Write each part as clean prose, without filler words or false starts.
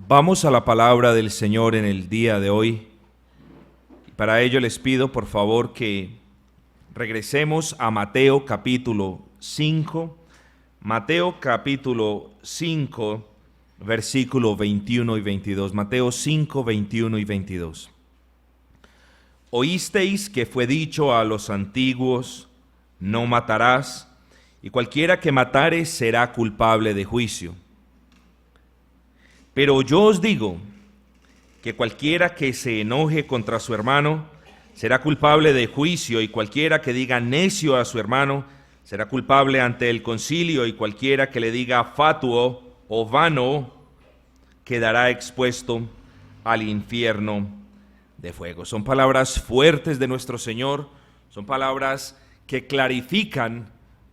Vamos a la palabra del Señor en el día de hoy. Para ello les pido por favor que regresemos a Mateo capítulo 5. Mateo capítulo 5, versículo 21 y 22. Mateo 5, 21 y 22. Oísteis que fue dicho a los antiguos, no matarás, y cualquiera que matare será culpable de juicio. Pero yo os digo que cualquiera que se enoje contra su hermano será culpable de juicio, y cualquiera que diga necio a su hermano será culpable ante el concilio, y cualquiera que le diga fatuo o vano quedará expuesto al infierno de fuego. Son palabras fuertes de nuestro Señor, son palabras que clarifican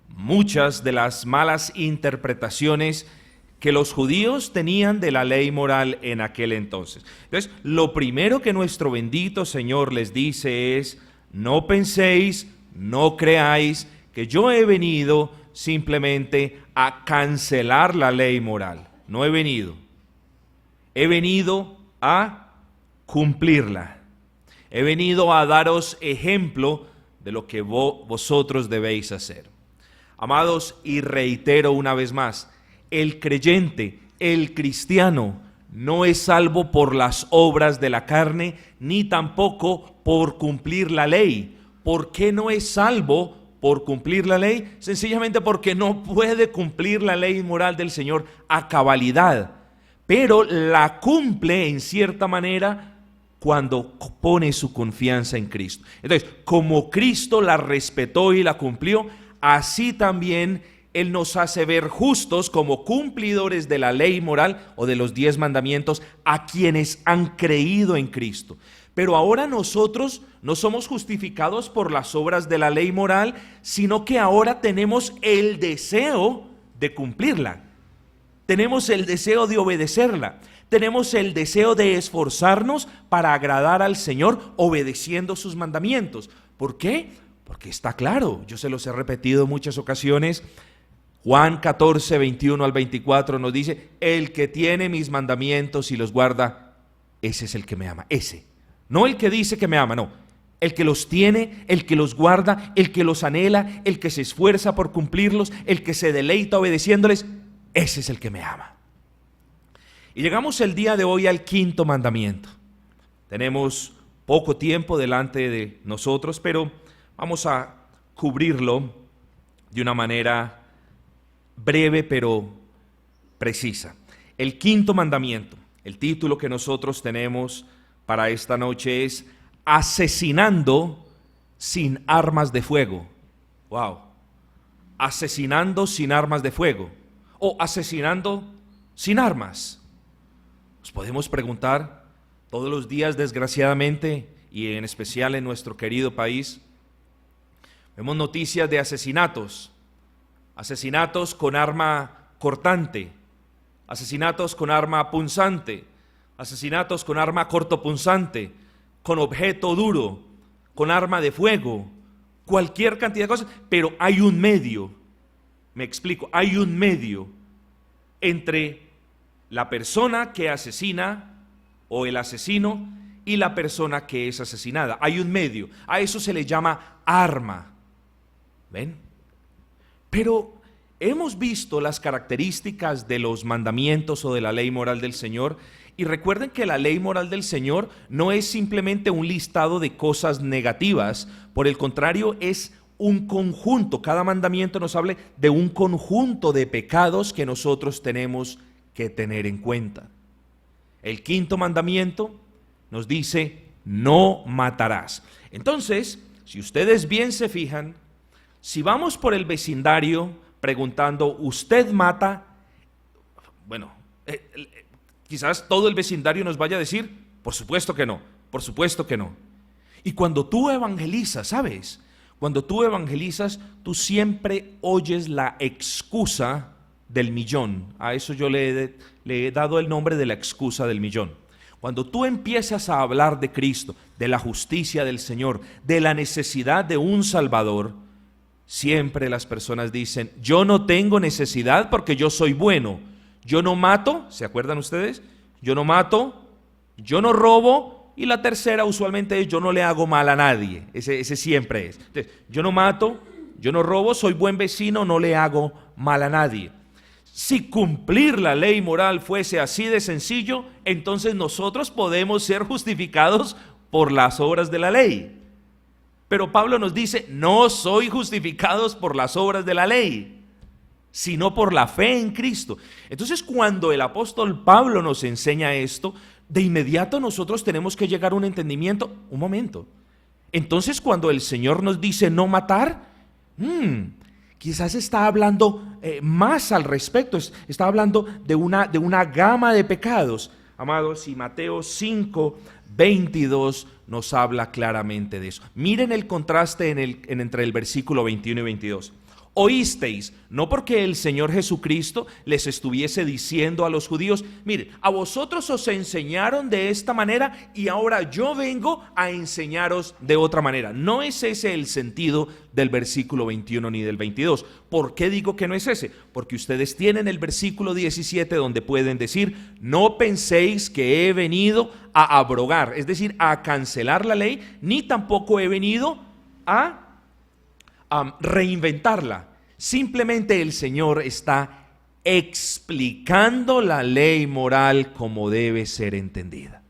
muchas de las malas interpretaciones que los judíos tenían de la ley moral en aquel entonces. Entonces, lo primero que nuestro bendito Señor les dice es: no penséis, no creáis que yo he venido simplemente a cancelar la ley moral. No he venido. He venido a cumplirla. He venido a daros ejemplo de lo que vosotros debéis hacer. Amados, y reitero una vez más, el creyente, el cristiano, no es salvo por las obras de la carne, ni tampoco por cumplir la ley. ¿Por qué no es salvo por cumplir la ley? Sencillamente porque no puede cumplir la ley moral del Señor a cabalidad, pero la cumple en cierta manera cuando pone su confianza en Cristo. Entonces, como Cristo la respetó y la cumplió, así también Él nos hace ver justos como cumplidores de la ley moral o de los 10 mandamientos a quienes han creído en Cristo. Pero ahora nosotros no somos justificados por las obras de la ley moral, sino que ahora tenemos el deseo de cumplirla. Tenemos el deseo de obedecerla. Tenemos el deseo de esforzarnos para agradar al Señor obedeciendo sus mandamientos. ¿Por qué? Porque está claro, yo se los he repetido en muchas ocasiones. Juan 14, 21 al 24 nos dice: el que tiene mis mandamientos y los guarda, ese es el que me ama. Ese, no el que dice que me ama, no. El que los tiene, el que los guarda, el que los anhela, el que se esfuerza por cumplirlos, el que se deleita obedeciéndoles, ese es el que me ama. Y llegamos el día de hoy al 5.º mandamiento. Tenemos poco tiempo delante de nosotros, pero vamos a cubrirlo de una manera breve pero precisa. El 5.º mandamiento, el título que nosotros tenemos para esta noche es asesinando sin armas de fuego. Wow. Asesinando sin armas de fuego o asesinando sin armas. Nos podemos preguntar todos los días, desgraciadamente, y en especial en nuestro querido país, vemos noticias de asesinatos con arma cortante, asesinatos con arma punzante, asesinatos con arma cortopunzante, con objeto duro, con arma de fuego, cualquier cantidad de cosas, pero hay un medio, me explico, hay un medio entre la persona que asesina o el asesino y la persona que es asesinada. Hay un medio, a eso se le llama arma. ¿Ven? Pero hemos visto las características de los mandamientos o de la ley moral del Señor, y recuerden que la ley moral del Señor no es simplemente un listado de cosas negativas, por el contrario es un conjunto. Cada mandamiento nos habla de un conjunto de pecados que nosotros tenemos que tener en cuenta. El 5.º mandamiento nos dice: no matarás. Entonces, si ustedes bien se fijan, si vamos por el vecindario preguntando, ¿usted mata? Bueno, quizás todo el vecindario nos vaya a decir, por supuesto que no, por supuesto que no. Y cuando tú evangelizas, ¿sabes? Cuando tú evangelizas, tú siempre oyes la excusa del millón. A eso yo le he dado el nombre de la excusa del millón. Cuando tú empiezas a hablar de Cristo, de la justicia del Señor, de la necesidad de un Salvador, siempre las personas dicen: yo no tengo necesidad porque yo soy bueno, yo no mato, ¿se acuerdan ustedes? yo no mato, yo no robo, y la tercera usualmente es yo no le hago mal a nadie. Ese siempre es. Entonces, yo no mato, yo no robo, soy buen vecino, no le hago mal a nadie. Si cumplir la ley moral fuese así de sencillo, entonces nosotros podemos ser justificados por las obras de la ley. Pero Pablo nos dice, no soy justificados por las obras de la ley, sino por la fe en Cristo. Entonces, cuando el apóstol Pablo nos enseña esto, de inmediato nosotros tenemos que llegar a un entendimiento. Un momento. Entonces, cuando el Señor nos dice no matar, quizás está hablando más al respecto, está hablando de una gama de pecados. Amados, y Mateo 5:22 nos habla claramente de eso. Miren el contraste entre el versículo 21 y 22. Oísteis, no porque el Señor Jesucristo les estuviese diciendo a los judíos, mire, a vosotros os enseñaron de esta manera y ahora yo vengo a enseñaros de otra manera. No es ese el sentido del versículo 21 ni del 22. ¿Por qué digo que no es ese? Porque ustedes tienen el versículo 17 donde pueden decir, no penséis que he venido a abrogar, es decir, a cancelar la ley, ni tampoco he venido a reinventarla. Simplemente el Señor está explicando la ley moral como debe ser entendida.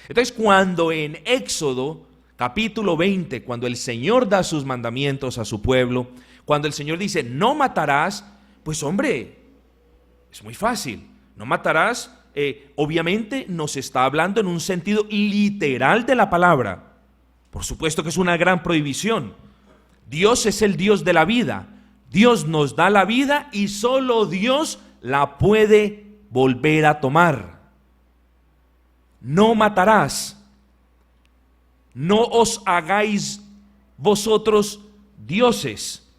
Entonces, cuando en Éxodo capítulo 20, cuando el Señor da sus mandamientos a su pueblo, cuando el Señor dice no matarás, pues hombre, es muy fácil. No matarás, obviamente nos está hablando en un sentido literal de la palabra. Por supuesto que es una gran prohibición. Dios es el Dios de la vida. Dios nos da la vida y solo Dios la puede volver a tomar. No matarás. No os hagáis vosotros dioses.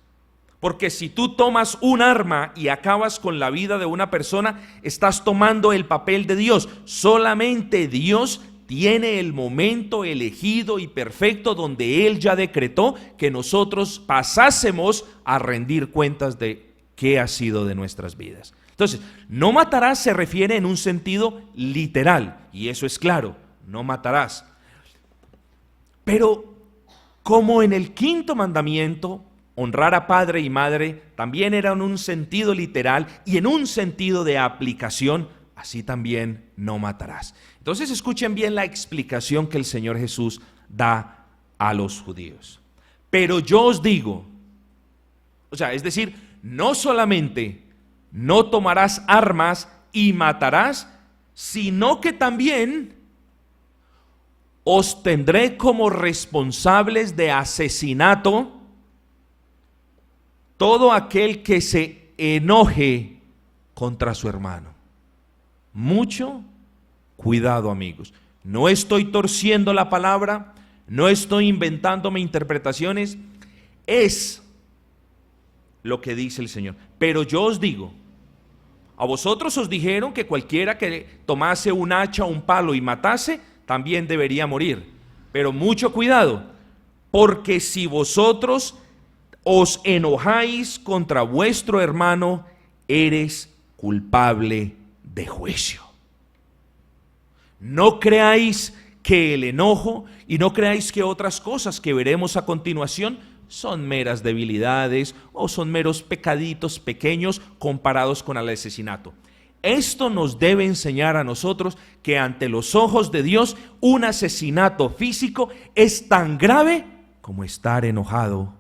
Porque si tú tomas un arma y acabas con la vida de una persona, estás tomando el papel de Dios. Solamente Dios tiene el momento elegido y perfecto donde Él ya decretó que nosotros pasásemos a rendir cuentas de qué ha sido de nuestras vidas. Entonces, no matarás se refiere en un sentido literal, y eso es claro, no matarás. Pero como en el quinto mandamiento, honrar a padre y madre también era en un sentido literal y en un sentido de aplicación, así también no matarás. Entonces escuchen bien la explicación que el Señor Jesús da a los judíos. Pero yo os digo, es decir, no solamente no tomarás armas y matarás, sino que también os tendré como responsables de asesinato todo aquel que se enoje contra su hermano. Mucho cuidado, amigos. No estoy torciendo la palabra, no estoy inventándome interpretaciones, es lo que dice el Señor. Pero yo os digo, a vosotros os dijeron que cualquiera que tomase un hacha o un palo y matase, también debería morir. Pero mucho cuidado, porque si vosotros os enojáis contra vuestro hermano, eres culpable de juicio. No creáis que el enojo y no creáis que otras cosas que veremos a continuación son meras debilidades o son meros pecaditos pequeños comparados con el asesinato. Esto nos debe enseñar a nosotros que ante los ojos de Dios un asesinato físico es tan grave como estar enojado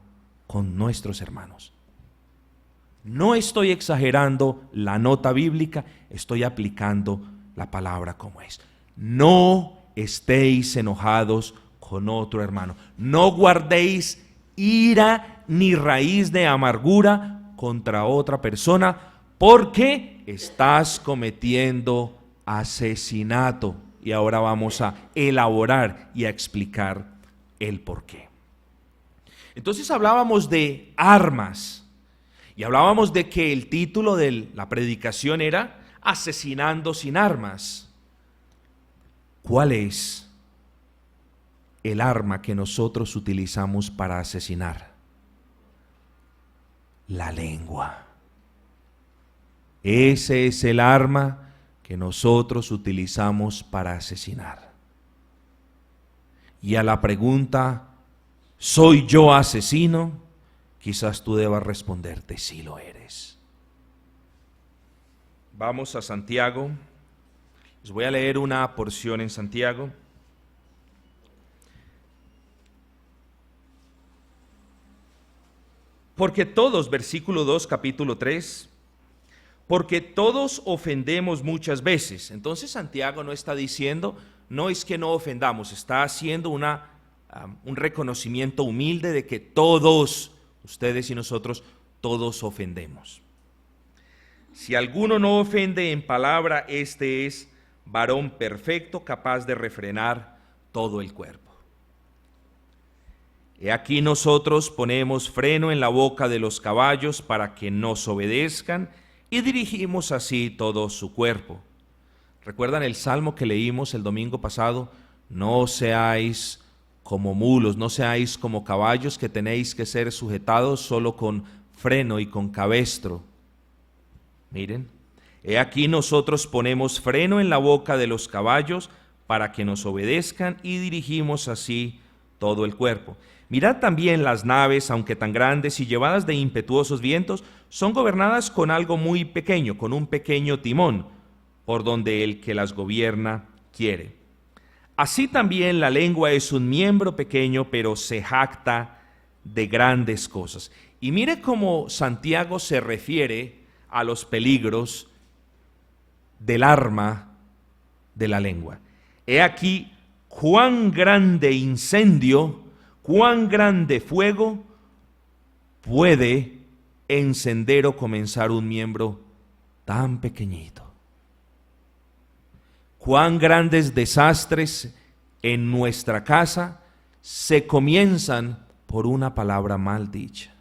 con nuestros hermanos. No estoy exagerando la nota bíblica, estoy aplicando la palabra como es. No estéis enojados con otro hermano. No guardéis ira ni raíz de amargura contra otra persona, porque estás cometiendo asesinato. Y ahora vamos a elaborar y a explicar el porqué. Entonces hablábamos de armas y hablábamos de que el título de la predicación era Asesinando sin armas. ¿Cuál es el arma que nosotros utilizamos para asesinar? La lengua. Ese es el arma que nosotros utilizamos para asesinar. Y a la pregunta, ¿soy yo asesino?, quizás tú debas responderte, sí lo eres. Vamos a Santiago. Les voy a leer una porción en Santiago. Porque todos, versículo 2, capítulo 3, porque todos ofendemos muchas veces. Entonces Santiago no está diciendo, no es que no ofendamos, está haciendo un reconocimiento humilde de que todos, ustedes y nosotros, todos ofendemos. Si alguno no ofende en palabra, este es varón perfecto, capaz de refrenar todo el cuerpo. He aquí nosotros ponemos freno en la boca de los caballos para que nos obedezcan y dirigimos así todo su cuerpo. ¿Recuerdan el salmo que leímos el domingo pasado? No seáis como mulos, no seáis como caballos que tenéis que ser sujetados solo con freno y con cabestro. Miren, he aquí nosotros ponemos freno en la boca de los caballos para que nos obedezcan y dirigimos así todo el cuerpo. Mirad también las naves, aunque tan grandes y llevadas de impetuosos vientos, son gobernadas con algo muy pequeño, con un pequeño timón, por donde el que las gobierna quiere. Así también la lengua es un miembro pequeño, pero se jacta de grandes cosas. Y mire cómo Santiago se refiere a los peligros del arma de la lengua. He aquí cuán grande incendio, cuán grande fuego puede encender o comenzar un miembro tan pequeñito. Cuán grandes desastres en nuestra casa se comienzan por una palabra mal dicha.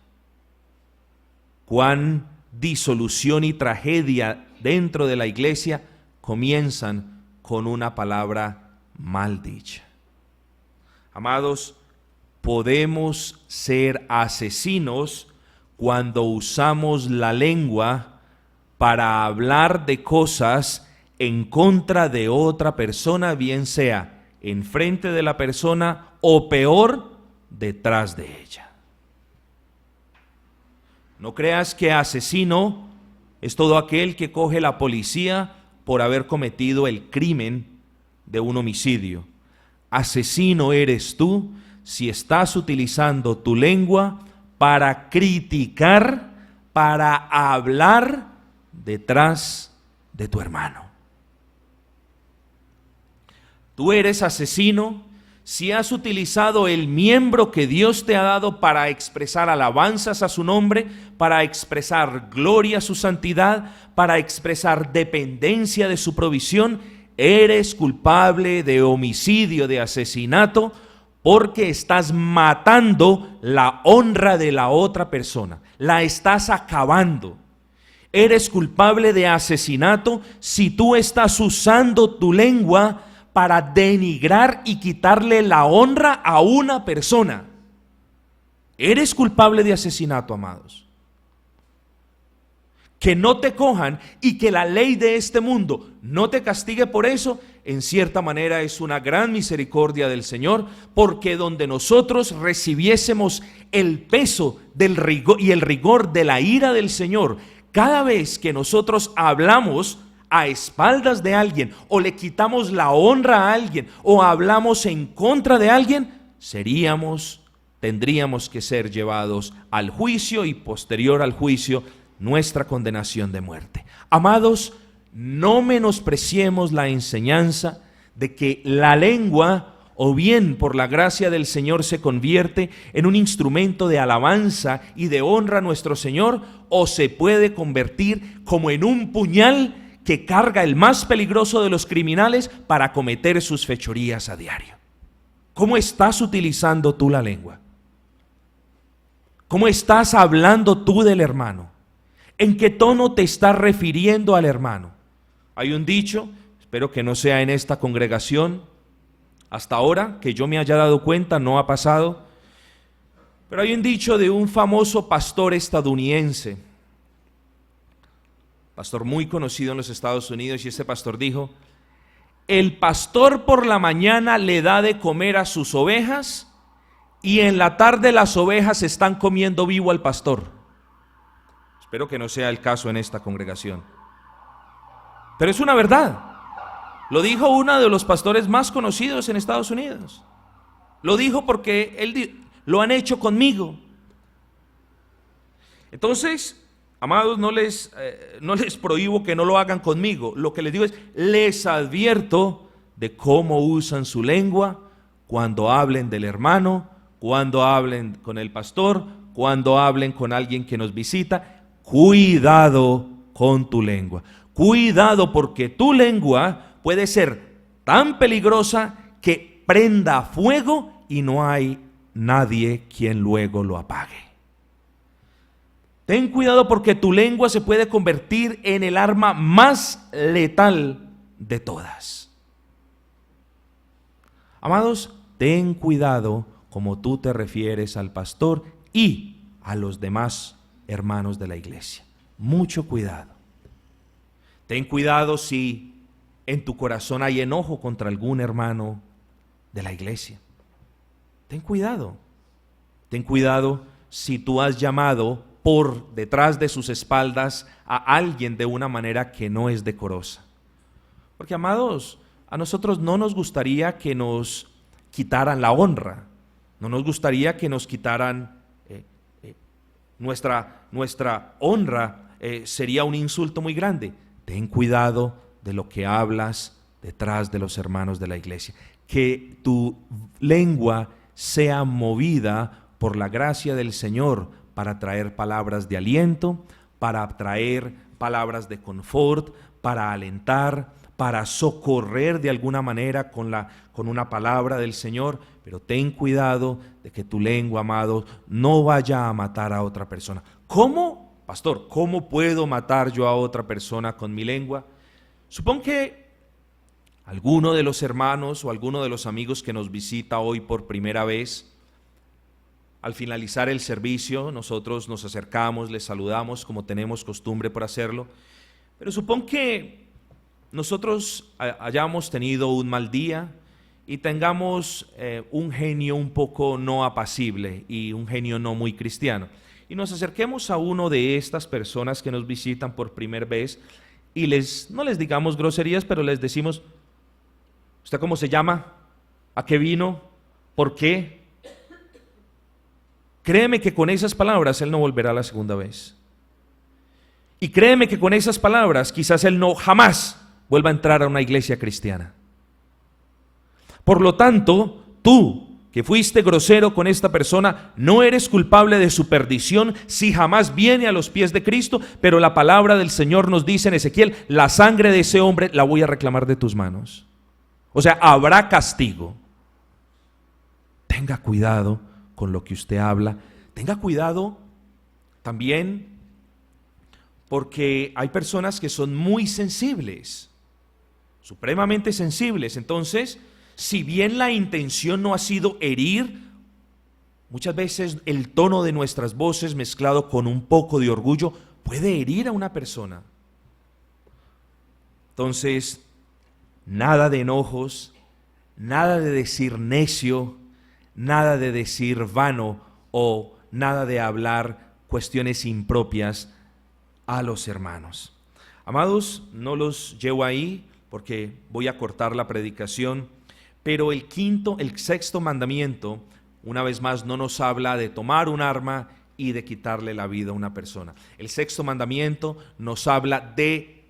Cuán disolución y tragedia dentro de la iglesia comienzan con una palabra mal dicha. Amados, podemos ser asesinos cuando usamos la lengua para hablar de cosas en contra de otra persona, bien sea enfrente de la persona o peor, detrás de ella. No creas que asesino es todo aquel que coge la policía por haber cometido el crimen de un homicidio. Asesino eres tú si estás utilizando tu lengua para criticar, para hablar detrás de tu hermano. Tú eres asesino si has utilizado el miembro que Dios te ha dado para expresar alabanzas a su nombre, para expresar gloria a su santidad, para expresar dependencia de su provisión. Eres culpable de homicidio, de asesinato, porque estás matando la honra de la otra persona, la estás acabando. Eres culpable de asesinato si tú estás usando tu lengua para denigrar y quitarle la honra a una persona. Eres culpable de asesinato, amados. Que no te cojan y que la ley de este mundo no te castigue por eso, en cierta manera es una gran misericordia del Señor, porque donde nosotros recibiésemos el peso del rigor y el rigor de la ira del Señor, cada vez que nosotros hablamos a espaldas de alguien, o le quitamos la honra a alguien, o hablamos en contra de alguien, tendríamos que ser llevados al juicio y posterior al juicio, nuestra condenación de muerte. Amados, no menospreciemos la enseñanza de que la lengua, o bien por la gracia del Señor, se convierte en un instrumento de alabanza y de honra a nuestro Señor, o se puede convertir como en un puñal que carga el más peligroso de los criminales para cometer sus fechorías a diario. ¿Cómo estás utilizando tú la lengua? ¿Cómo estás hablando tú del hermano? ¿En qué tono te estás refiriendo al hermano? Hay un dicho, espero que no sea en esta congregación, hasta ahora que yo me haya dado cuenta, no ha pasado, pero hay un dicho de un famoso pastor estadounidense. pastor muy conocido en los Estados Unidos, y este pastor dijo: el pastor por la mañana le da de comer a sus ovejas y en la tarde las ovejas están comiendo vivo al pastor. Espero que no sea el caso en esta congregación, pero es una verdad. Lo dijo uno de los pastores más conocidos en Estados Unidos. Lo dijo porque lo han hecho conmigo. Entonces, amados, no les prohíbo que no lo hagan conmigo. Lo que les digo es, les advierto de cómo usan su lengua cuando hablen del hermano, cuando hablen con el pastor, cuando hablen con alguien que nos visita. Cuidado con tu lengua. Cuidado, porque tu lengua puede ser tan peligrosa que prenda fuego y no hay nadie quien luego lo apague. Ten cuidado, porque tu lengua se puede convertir en el arma más letal de todas. Amados, ten cuidado como tú te refieres al pastor y a los demás hermanos de la iglesia. Mucho cuidado. Ten cuidado si en tu corazón hay enojo contra algún hermano de la iglesia. Ten cuidado. Ten cuidado si tú has llamado por detrás de sus espaldas a alguien de una manera que no es decorosa. Porque, amados, a nosotros no nos gustaría que nos quitaran la honra. No nos gustaría que nos quitaran nuestra honra. Sería un insulto muy grande. Ten cuidado de lo que hablas detrás de los hermanos de la iglesia. Que tu lengua sea movida por la gracia del Señor para traer palabras de aliento, para traer palabras de confort, para alentar, para socorrer de alguna manera con una palabra del Señor. Pero ten cuidado de que tu lengua, amado, no vaya a matar a otra persona. ¿Cómo? Pastor, ¿cómo puedo matar yo a otra persona con mi lengua? Supón que alguno de los hermanos o alguno de los amigos que nos visita hoy por primera vez, al finalizar el servicio, nosotros nos acercamos, les saludamos como tenemos costumbre por hacerlo, pero supón que nosotros hayamos tenido un mal día y tengamos un genio un poco no apacible y un genio no muy cristiano, y nos acerquemos a uno de estas personas que nos visitan por primera vez y no les digamos groserías, pero les decimos: ¿usted cómo se llama? ¿A qué vino? ¿Por qué? Créeme que con esas palabras él no volverá la segunda vez. Y créeme que con esas palabras quizás él no jamás vuelva a entrar a una iglesia cristiana. Por lo tanto, tú que fuiste grosero con esta persona, no eres culpable de su perdición si jamás viene a los pies de Cristo, pero la palabra del Señor nos dice en Ezequiel: la sangre de ese hombre la voy a reclamar de tus manos. O sea, habrá castigo. Tenga cuidado con lo que usted habla. Tenga cuidado también porque hay personas que son muy sensibles, supremamente sensibles. Entonces, si bien la intención no ha sido herir, muchas veces el tono de nuestras voces mezclado con un poco de orgullo puede herir a una persona. Entonces, nada de enojos, nada de decir necio, nada de decir vano o nada de hablar cuestiones impropias a los hermanos. Amados, no los llevo ahí porque voy a cortar la predicación, pero el sexto mandamiento, una vez más, no nos habla de tomar un arma y de quitarle la vida a una persona. El sexto mandamiento nos habla de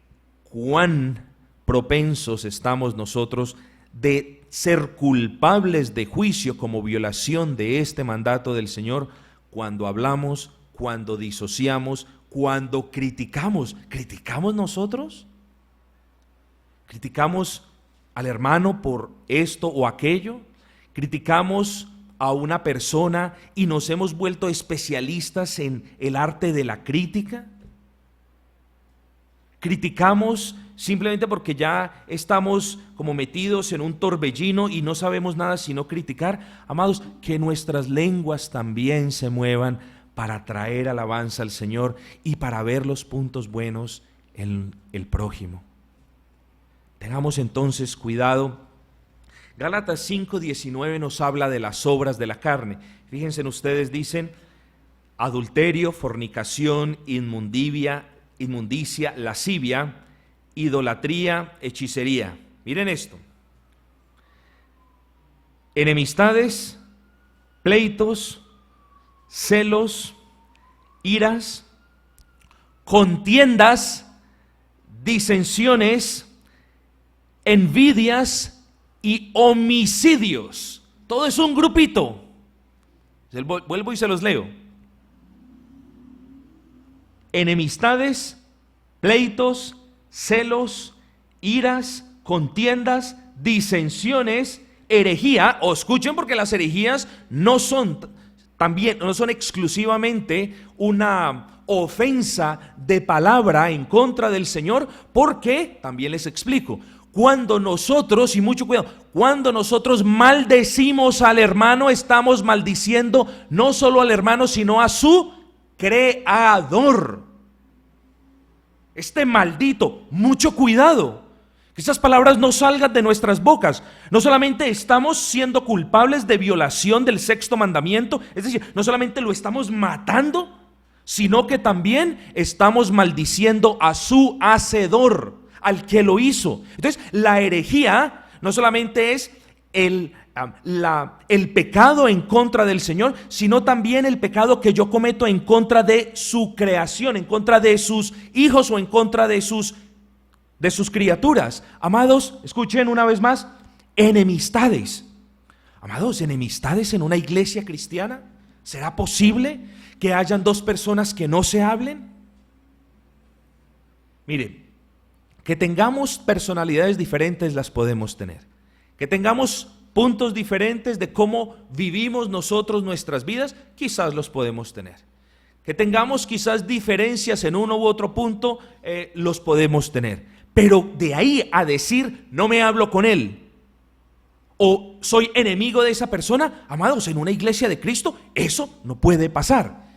cuán propensos estamos nosotros de ser culpables de juicio como violación de este mandato del Señor cuando hablamos, cuando disociamos, cuando criticamos. ¿Criticamos nosotros? ¿Criticamos al hermano por esto o aquello? ¿Criticamos a una persona y nos hemos vuelto especialistas en el arte de la crítica? ¿Criticamos simplemente porque ya estamos como metidos en un torbellino y no sabemos nada sino criticar? Amados, que nuestras lenguas también se muevan para traer alabanza al Señor y para ver los puntos buenos en el prójimo. Tengamos entonces cuidado. Gálatas 5:19 nos habla de las obras de la carne. Fíjense ustedes, dicen adulterio, fornicación, inmundicia, lascivia, idolatría, hechicería. Miren esto: enemistades, pleitos, celos, iras, contiendas, disensiones, envidias y homicidios. Todo es un grupito. Vuelvo y se los leo: enemistades, pleitos, celos, iras, contiendas, disensiones, herejía. O escuchen, porque las herejías no son exclusivamente una ofensa de palabra en contra del Señor, porque también les explico. Cuando nosotros, y mucho cuidado, cuando nosotros maldecimos al hermano, estamos maldiciendo no solo al hermano, sino a su creador. Este maldito, mucho cuidado, que estas palabras no salgan de nuestras bocas. No solamente estamos siendo culpables de violación del sexto mandamiento, es decir, no solamente lo estamos matando, sino que también estamos maldiciendo a su hacedor, al que lo hizo. Entonces, la herejía no solamente es el pecado en contra del Señor, sino también el pecado que yo cometo en contra de su creación, en contra de sus hijos o en contra de sus criaturas. Amados, escuchen una vez más: enemistades. Amados, enemistades en una iglesia cristiana. ¿Será posible que hayan dos personas que no se hablen? Miren, que tengamos personalidades diferentes las podemos tener, que tengamos puntos diferentes de cómo vivimos nosotros nuestras vidas, quizás los podemos tener, que tengamos quizás diferencias en uno u otro punto, los podemos tener, pero de ahí a decir no me hablo con él o soy enemigo de esa persona, amados, en una iglesia de Cristo eso no puede pasar.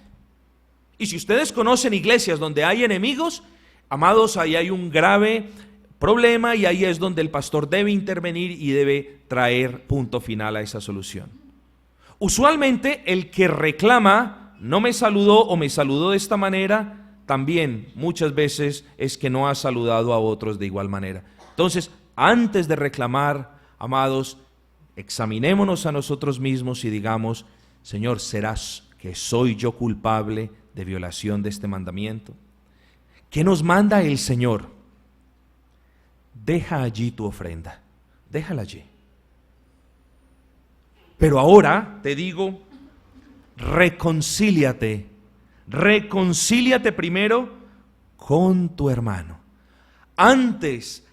Y si ustedes conocen iglesias donde hay enemigos, amados, ahí hay un grave problema y ahí es donde el pastor debe intervenir y debe traer punto final a esa solución. Usualmente el que reclama no me saludó o me saludó de esta manera, también muchas veces es que no ha saludado a otros de igual manera. Entonces, antes de reclamar, amados, examinémonos a nosotros mismos y digamos: Señor, ¿será que soy yo culpable de violación de este mandamiento? ¿Qué nos manda el Señor? Deja allí tu ofrenda, déjala allí. Pero ahora te digo, reconcíliate primero con tu hermano. Antes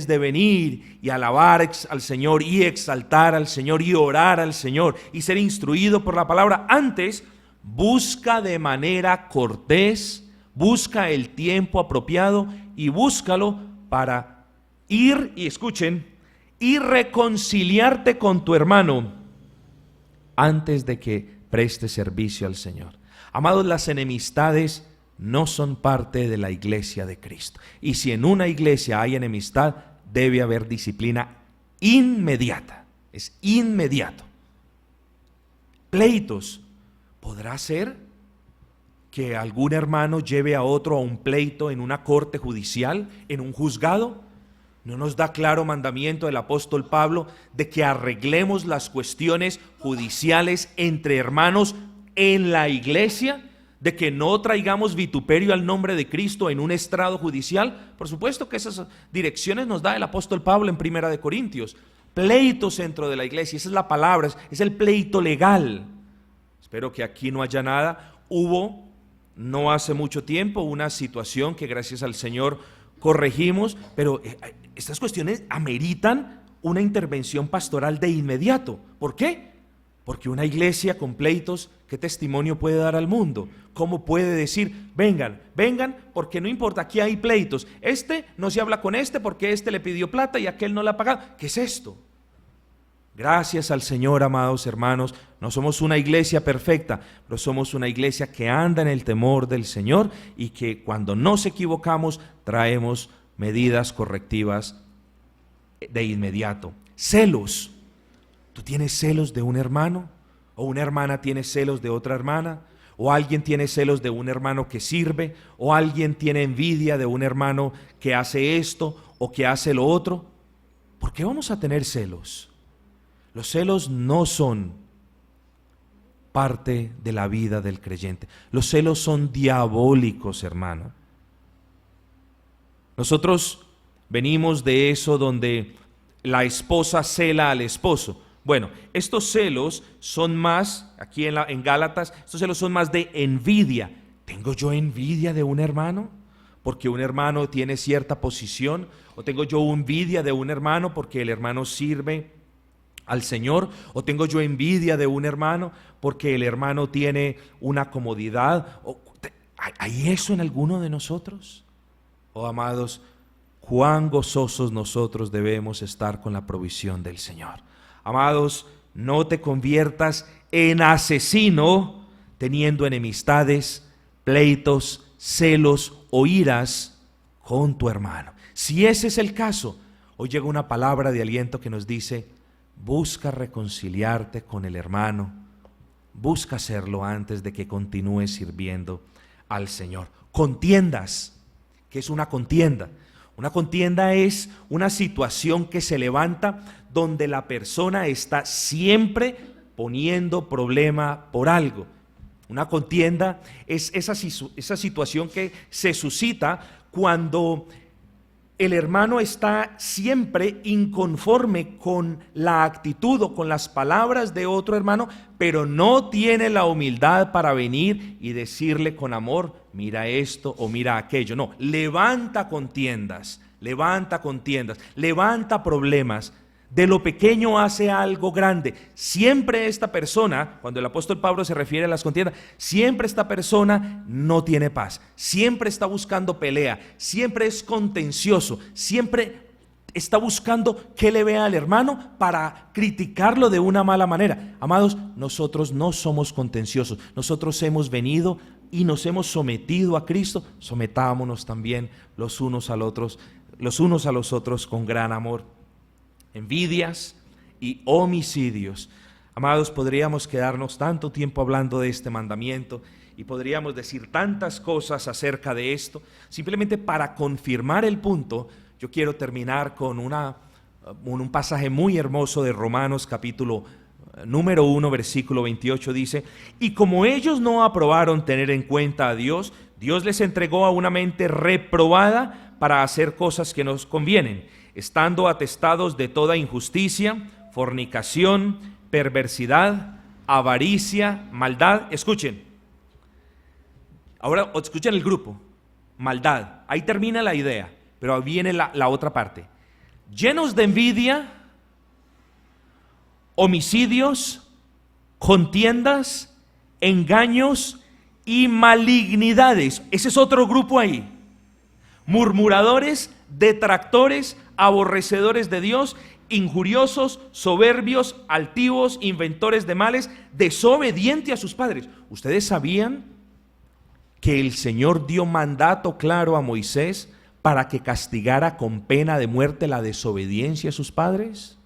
de venir y alabar al Señor y exaltar al Señor y orar al Señor y ser instruido por la palabra, antes busca de manera cortés, busca el tiempo apropiado y búscalo para ir, y escuchen, y reconciliarte con tu hermano antes de que preste servicio al Señor. Amados, las enemistades no son parte de la iglesia de Cristo. Y si en una iglesia hay enemistad, debe haber disciplina inmediata. Es inmediato. Pleitos. ¿Podrá ser que algún hermano lleve a otro a un pleito en una corte judicial, en un juzgado? ¿No nos da claro mandamiento del apóstol Pablo de que arreglemos las cuestiones judiciales entre hermanos en la iglesia? ¿De que no traigamos vituperio al nombre de Cristo en un estrado judicial? Por supuesto que esas direcciones nos da el apóstol Pablo en Primera de Corintios. Pleitos dentro de la iglesia, esa es la palabra, es el pleito legal. Espero que aquí no haya nada. Hubo, no hace mucho tiempo, una situación que gracias al Señor corregimos, pero estas cuestiones ameritan una intervención pastoral de inmediato. ¿Por qué? Porque una iglesia con pleitos, ¿qué testimonio puede dar al mundo? ¿Cómo puede decir, vengan, porque no importa, aquí hay pleitos? Este no se habla con este porque este le pidió plata y aquel no le ha pagado. ¿Qué es esto? Gracias al Señor, amados hermanos, no somos una iglesia perfecta, pero somos una iglesia que anda en el temor del Señor y que cuando nos equivocamos traemos medidas correctivas de inmediato. Celos. ¿Tú tienes celos de un hermano? ¿O una hermana tiene celos de otra hermana? ¿O alguien tiene celos de un hermano que sirve? ¿O alguien tiene envidia de un hermano que hace esto o que hace lo otro? ¿Por qué vamos a tener celos? Los celos no son parte de la vida del creyente. Los celos son diabólicos, hermano. Nosotros venimos de eso donde la esposa cela al esposo. Bueno, estos celos son más, aquí en Gálatas, estos celos son más de envidia. ¿Tengo yo envidia de un hermano? Porque un hermano tiene cierta posición. ¿O tengo yo envidia de un hermano porque el hermano sirve al Señor? ¿O tengo yo envidia de un hermano porque el hermano tiene una comodidad? ¿Hay eso en alguno de nosotros? Oh, amados, cuán gozosos nosotros debemos estar con la provisión del Señor. Amados, no te conviertas en asesino teniendo enemistades, pleitos, celos o iras con tu hermano. Si ese es el caso, hoy llega una palabra de aliento que nos dice: busca reconciliarte con el hermano, busca hacerlo antes de que continúes sirviendo al Señor. Contiendas. ¿Qué es una contienda? Una contienda es una situación que se levanta donde la persona está siempre poniendo problema por algo. Una contienda es esa situación que se suscita cuando el hermano está siempre inconforme con la actitud o con las palabras de otro hermano, pero no tiene la humildad para venir y decirle con amor: mira esto o mira aquello. No, levanta contiendas, levanta problemas. De lo pequeño hace algo grande. Siempre esta persona, cuando el apóstol Pablo se refiere a las contiendas, siempre esta persona no tiene paz, siempre está buscando pelea, siempre es contencioso, siempre está buscando que le vea al hermano para criticarlo de una mala manera. Amados, nosotros no somos contenciosos, nosotros hemos venido y nos hemos sometido a Cristo. Sometámonos también los unos a los otros con gran amor. Envidias y homicidios. Amados, podríamos quedarnos tanto tiempo hablando de este mandamiento y podríamos decir tantas cosas acerca de esto. Simplemente para confirmar el punto, yo quiero terminar con un pasaje muy hermoso de Romanos capítulo número 1, versículo 28. Dice: y como ellos no aprobaron tener en cuenta a Dios, Dios les entregó a una mente reprobada para hacer cosas que nos convienen, estando atestados de toda injusticia, fornicación, perversidad, avaricia, maldad. Escuchen, ahora escuchen el grupo: maldad. Ahí termina la idea, pero viene la otra parte. Llenos de envidia, homicidios, contiendas, engaños y malignidades. Ese es otro grupo ahí. Murmuradores, detractores, aborrecedores de Dios, injuriosos, soberbios, altivos, inventores de males, desobedientes a sus padres. ¿Ustedes sabían que el Señor dio mandato claro a Moisés para que castigara con pena de muerte la desobediencia a sus padres?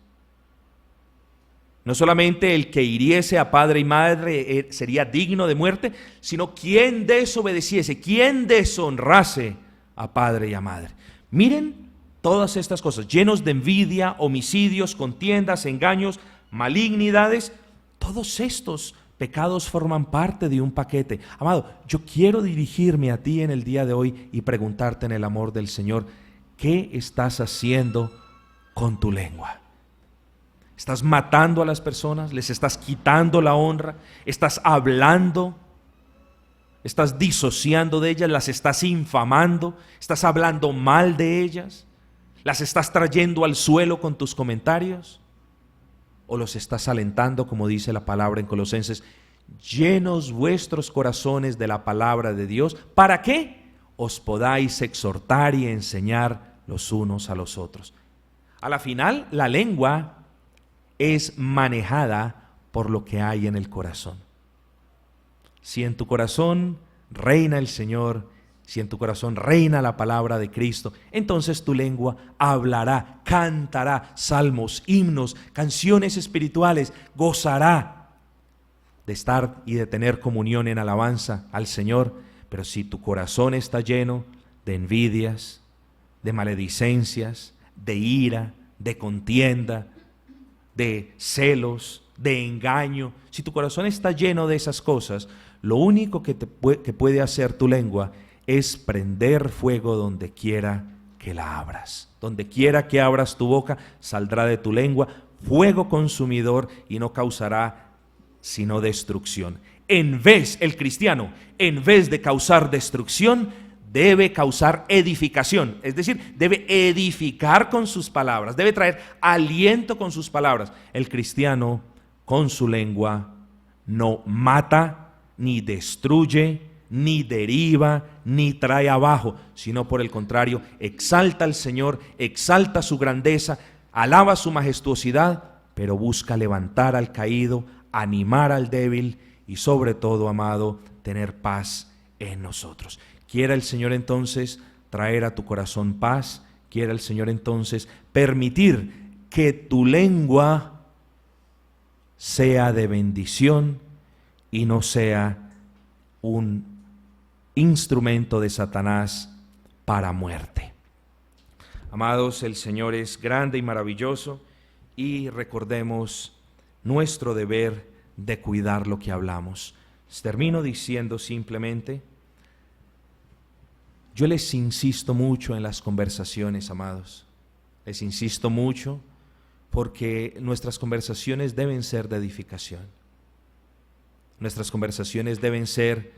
No solamente el que hiriese a padre y madre sería digno de muerte, sino quien desobedeciese, quien deshonrase a padre y a madre. Miren todas estas cosas, llenos de envidia, homicidios, contiendas, engaños, malignidades. Todos estos pecados forman parte de un paquete. Amado, yo quiero dirigirme a ti en el día de hoy y preguntarte en el amor del Señor: ¿qué estás haciendo con tu lengua? ¿Estás matando a las personas? ¿Les estás quitando la honra? ¿Estás hablando? ¿Estás disociando de ellas? ¿Las estás infamando? ¿Estás hablando mal de ellas? ¿Las estás trayendo al suelo con tus comentarios? ¿O los estás alentando, como dice la palabra en Colosenses? Llenos vuestros corazones de la palabra de Dios. ¿Para qué? Os podáis exhortar y enseñar los unos a los otros. A la final, la lengua es manejada por lo que hay en el corazón. Si en tu corazón reina el Señor, si en tu corazón reina la palabra de Cristo, entonces tu lengua hablará, cantará salmos, himnos, canciones espirituales, gozará de estar y de tener comunión en alabanza al Señor. Pero si tu corazón está lleno de envidias, de maledicencias, de ira, de contienda, de celos, de engaño, si tu corazón está lleno de esas cosas, lo único que puede hacer tu lengua es prender fuego donde quiera que la abras. Donde quiera que abras tu boca, saldrá de tu lengua fuego consumidor y no causará sino destrucción. El cristiano, en vez de causar destrucción, debe causar edificación. Es decir, debe edificar con sus palabras, debe traer aliento con sus palabras. El cristiano, con su lengua, no mata, ni destruye, ni deriva, ni trae abajo, sino por el contrario, exalta al Señor, exalta su grandeza, alaba su majestuosidad, pero busca levantar al caído, animar al débil y sobre todo, amado, tener paz en nosotros. Quiera el Señor entonces traer a tu corazón paz, quiera el Señor entonces permitir que tu lengua sea de bendición y no sea un instrumento de Satanás para muerte. Amados, el Señor es grande y maravilloso, y recordemos nuestro deber de cuidar lo que hablamos. Termino diciendo simplemente, yo les insisto mucho en las conversaciones, amados. Les insisto mucho porque nuestras conversaciones deben ser de edificación. Nuestras conversaciones deben ser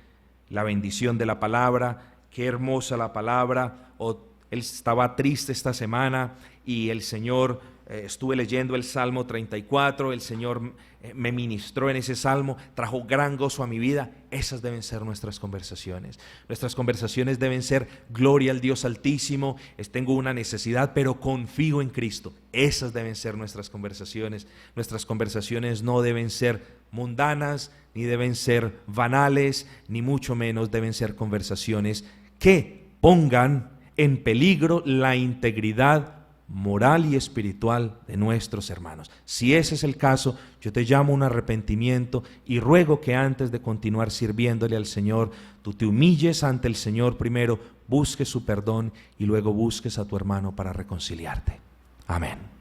la bendición de la palabra, qué hermosa la palabra, o él estaba triste esta semana y el Señor, estuve leyendo el Salmo 34, el Señor me ministró en ese Salmo, trajo gran gozo a mi vida. Esas deben ser nuestras conversaciones. Nuestras conversaciones deben ser gloria al Dios Altísimo, tengo una necesidad pero confío en Cristo. Esas deben ser nuestras conversaciones. Nuestras conversaciones no deben ser mundanas, ni deben ser banales, ni mucho menos deben ser conversaciones que pongan en peligro la integridad moral y espiritual de nuestros hermanos. Si ese es el caso, yo te llamo a un arrepentimiento y ruego que antes de continuar sirviéndole al Señor, tú te humilles ante el Señor primero, busques su perdón y luego busques a tu hermano para reconciliarte. Amén.